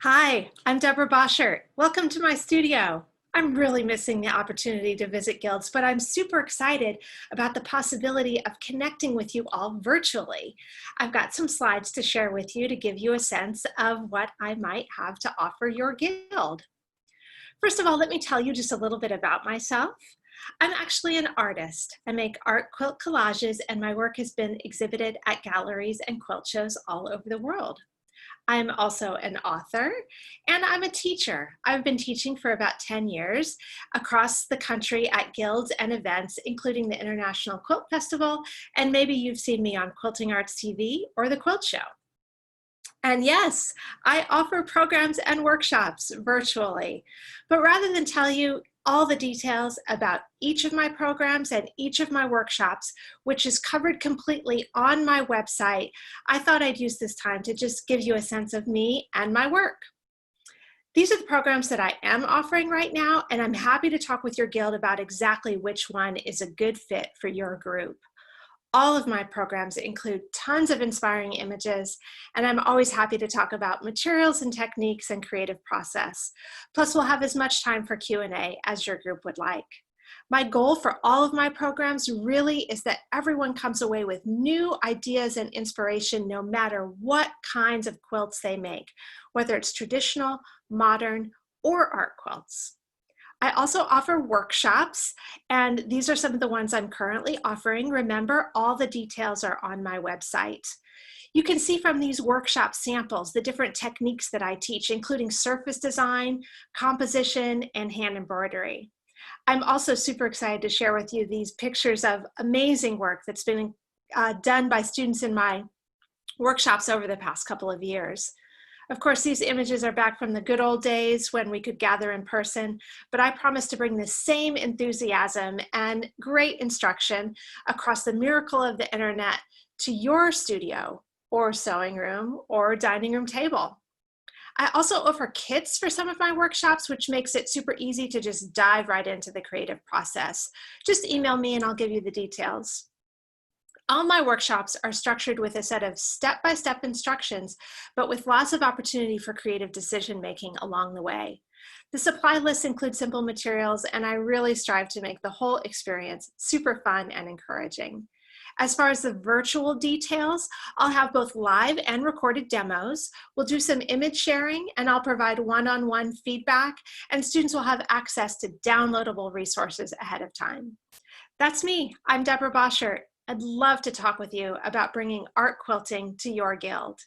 Hi, I'm Deborah Boschert. Welcome to my studio. I'm really missing the opportunity to visit guilds, but I'm super excited about the possibility of connecting with you all virtually. I've got some slides to share with you to give you a sense of what I might have to offer your guild. First of all, let me tell you just a little bit about myself. I'm actually an artist. I make art quilt collages, and my work has been exhibited at galleries and quilt shows all over the world. I'm also an author and I'm a teacher. I've been teaching for about 10 years across the country at guilds and events, including the International Quilt Festival, and maybe you've seen me on Quilting Arts TV or the Quilt Show. And yes, I offer programs and workshops virtually. But rather than tell you all the details about each of my programs and each of my workshops, which is covered completely on my website, I thought I'd use this time to just give you a sense of me and my work. These are the programs that I am offering right now, and I'm happy to talk with your guild about exactly which one is a good fit for your group. All of my programs include tons of inspiring images, and I'm always happy to talk about materials and techniques and creative process. Plus, we'll have as much time for Q&A as your group would like. My goal for all of my programs really is that everyone comes away with new ideas and inspiration no matter what kinds of quilts they make, whether it's traditional, modern, or art quilts. I also offer workshops, and these are some of the ones I'm currently offering. Remember, all the details are on my website. You can see from these workshop samples the different techniques that I teach, including surface design, composition, and hand embroidery. I'm also super excited to share with you these pictures of amazing work that's been done by students in my workshops over the past couple of years. Of course, these images are back from the good old days when we could gather in person, but I promise to bring the same enthusiasm and great instruction across the miracle of the internet to your studio or sewing room or dining room table. I also offer kits for some of my workshops, which makes it super easy to just dive right into the creative process. Just email me and I'll give you the details. All my workshops are structured with a set of step-by-step instructions, but with lots of opportunity for creative decision-making along the way. The supply list includes simple materials, and I really strive to make the whole experience super fun and encouraging. As far as the virtual details, I'll have both live and recorded demos. We'll do some image sharing, and I'll provide one-on-one feedback, and students will have access to downloadable resources ahead of time. That's me. I'm Deborah Boschert. I'd love to talk with you about bringing art quilting to your guild.